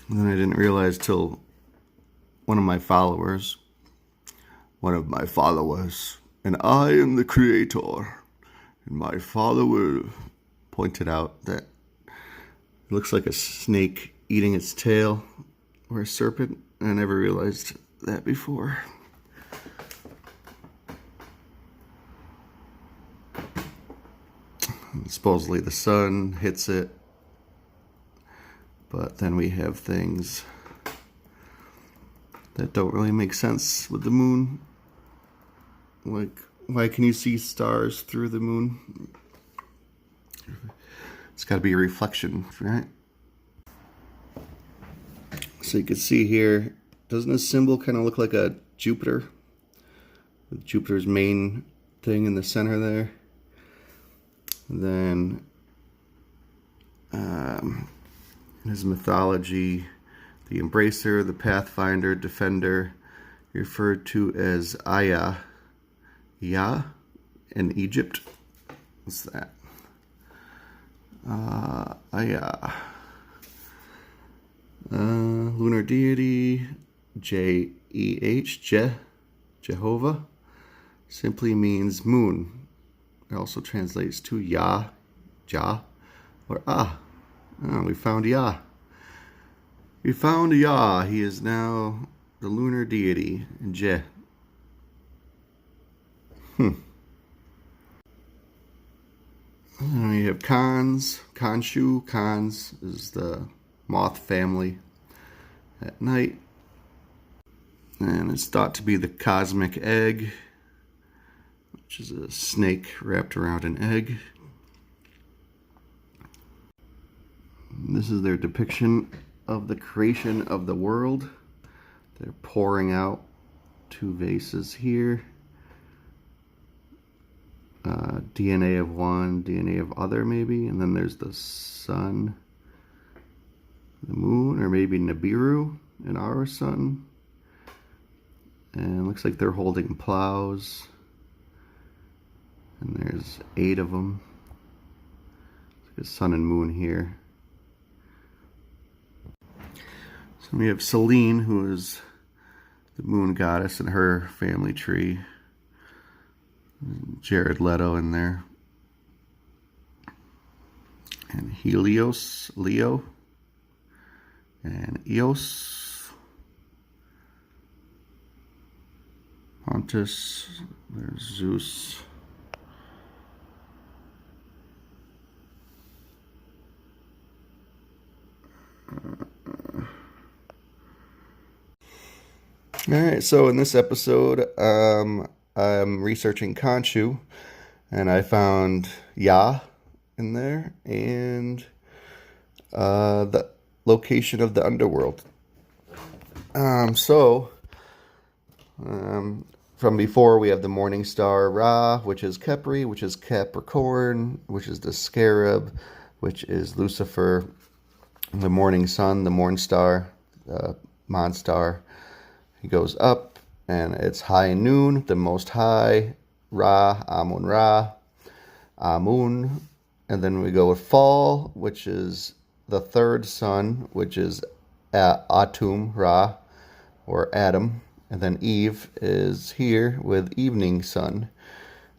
And then I didn't realize till one of my followers, and I am the creator, and my follower pointed out that it looks like a snake eating its tail, or a serpent. I never realized that before. And supposedly the sun hits it, but then we have things that don't really make sense with the moon. Like, why can you see stars through the moon? It's got to be a reflection, right? So you can see here, doesn't this symbol kind of look like a Jupiter? With Jupiter's main thing in the center there. And then his mythology, the Embracer, the Pathfinder, Defender, referred to as Aya, Ya, in Egypt. What's that? Aya. Lunar deity, Jeh, Jehovah, simply means moon. It also translates to Yah, Jah, or Ah. Oh, we found Yah. We found Yah. He is now the lunar deity, Jeh. And we have Khans, Khonshu. Khans is the moth family at night. And it's thought to be the cosmic egg, which is a snake wrapped around an egg. And this is their depiction of the creation of the world. They're pouring out two vases here. DNA of one, DNA of other maybe. And then there's the sun, the moon, or maybe Nibiru and our sun. And it looks like they're holding plows. And there's 8 of them. It's like a sun and moon here. So we have Selene, who is the moon goddess, and her family tree. Jared Leto in there. And Helios, Leo. And Eos. Pontus. There's Zeus. Alright, so in this episode, I'm researching Khonshu, and I found Yah in there, and the location of the Underworld. From before, we have the morning star Ra, which is Kepri, which is Capricorn, which is the scarab, which is Lucifer, the morning sun, the morn star, the Monstar. He goes up, and it's high noon, the most high, Ra, Amun-Ra, Amun. And then we go with fall, which is the third sun, which is Atum-Ra, or Adam. And then Eve is here with evening sun.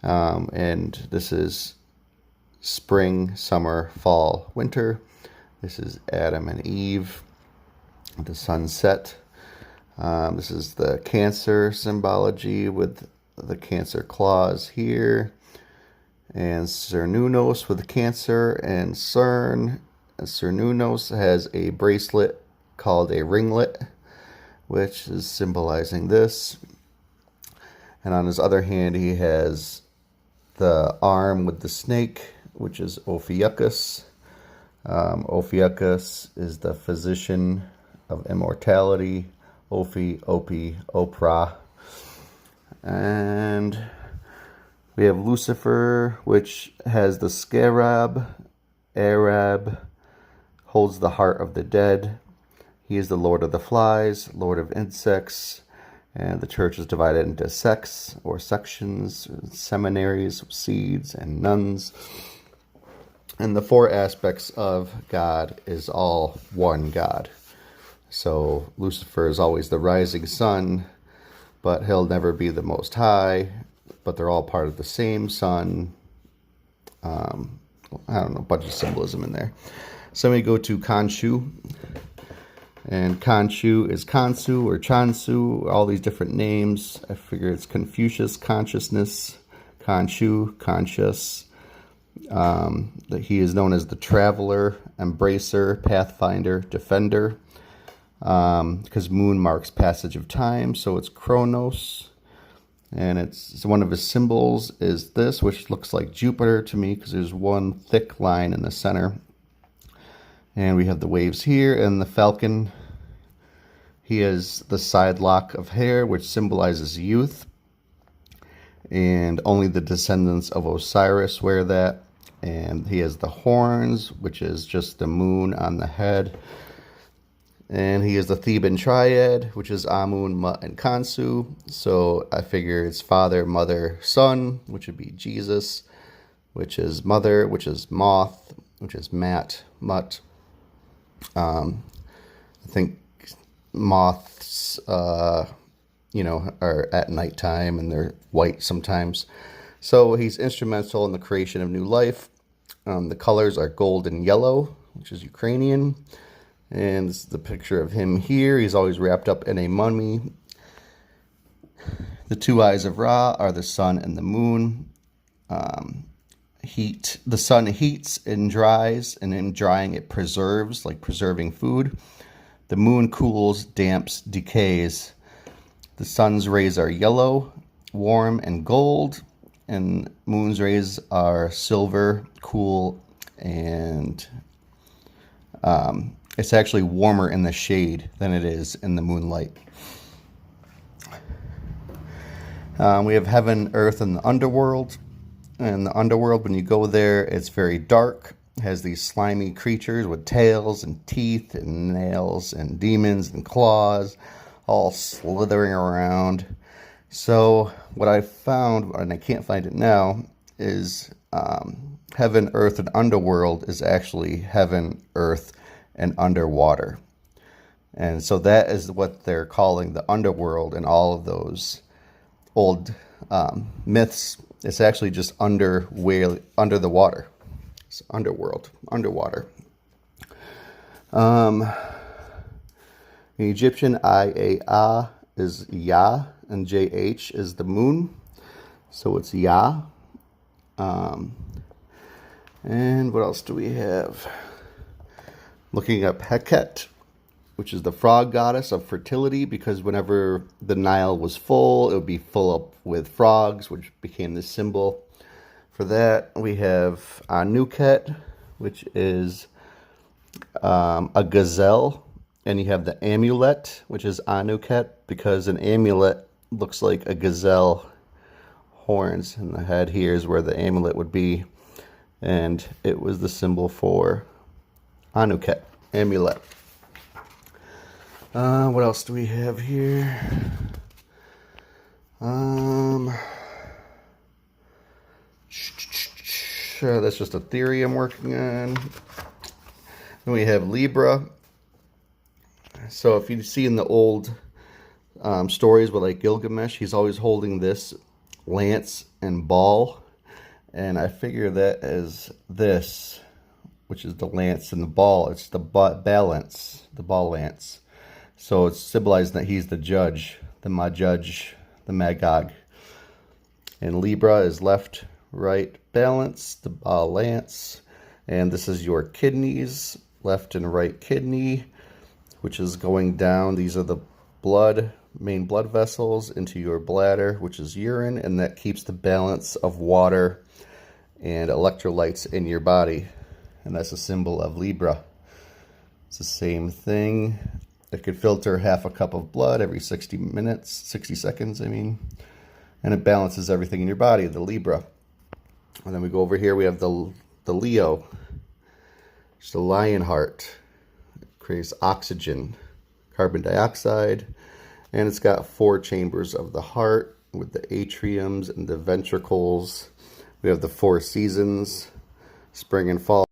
And this is spring, summer, fall, winter. This is Adam and Eve, the sunset. This is the Cancer symbology with the Cancer claws here. And Cernunnos with Cancer and Cern. Cernunnos has a bracelet called a ringlet, which is symbolizing this. And on his other hand, he has the arm with the snake, which is Ophiuchus. Ophiuchus is the physician of immortality. Ophi, Opi, Oprah. And we have Lucifer, which has the scarab. Arab holds the heart of the dead. He is the lord of the flies, lord of insects. And the church is divided into sects or sections, seminaries, seeds, and nuns. And the 4 aspects of God is all one God. So Lucifer is always the rising sun, but he'll never be the most high, but they're all part of the same sun. I don't know, a bunch of symbolism in there. So we go to Khonshu, and Khonshu is Kansu or Chansu, all these different names. I figure it's Confucius, consciousness, Khonshu, conscious. That he is known as the traveler, embracer, pathfinder, defender, because moon marks passage of time, so it's Chronos. And it's one of his symbols is this, which looks like Jupiter to me because there's one thick line in the center. And we have the waves here and the falcon. He has the side lock of hair, which symbolizes youth. And only the descendants of Osiris wear that. And he has the horns, which is just the moon on the head. And he is the Theban triad, which is Amun, Mut, and Khonsu. So I figure it's father, mother, son, which would be Jesus, which is mother, which is Moth, which is Mat, Mut. I think moths, are at nighttime and they're white sometimes. So he's instrumental in the creation of new life. The colors are gold and yellow, which is Ukrainian. And this is the picture of him here. He's always wrapped up in a mummy. The two eyes of Ra are the sun and the moon. The sun heats and dries, and in drying it preserves, like preserving food. The moon cools, damps, decays. The sun's rays are yellow, warm, and gold. And moon's rays are silver, cool, and it's actually warmer in the shade than it is in the moonlight. We have heaven, earth, and the underworld. And the underworld, when you go there, it's very dark. It has these slimy creatures with tails and teeth and nails and demons and claws all slithering around. So what I found, and I can't find it now, is heaven, earth, and underworld is actually heaven, earth, and underwater. And so that is what they're calling the underworld in all of those old myths. It's actually just under the water. It's underworld, underwater. The Egyptian Ia is Ya, and JH is the moon. So it's Ya. And what else do we have? Looking up Heket, which is the frog goddess of fertility, because whenever the Nile was full, it would be full up with frogs, which became the symbol for that. We have Anuket, which is a gazelle, and you have the amulet, which is Anuket, because an amulet looks like a gazelle horns, and the head here is where the amulet would be, and it was the symbol for Anuket, amulet. What else do we have here? That's just a theory I'm working on. Then we have Libra. So if you see in the old stories with like Gilgamesh, he's always holding this lance and ball. And I figure that as this, which is the lance and the ball. It's the balance, the ball lance. So it's symbolizing that he's the judge, the Magog. And Libra is left, right, balance, the ball lance. And this is your kidneys, left and right kidney, which is going down. These are the main blood vessels into your bladder, which is urine, and that keeps the balance of water and electrolytes in your body. And that's a symbol of Libra. It's the same thing. It could filter half a cup of blood every 60 seconds, and it balances everything in your body, the Libra. And then we go over here, we have the Leo. It's the lion heart. It creates oxygen, carbon dioxide, and it's got 4 chambers of the heart with the atriums and the ventricles. We have the 4 seasons, spring and fall.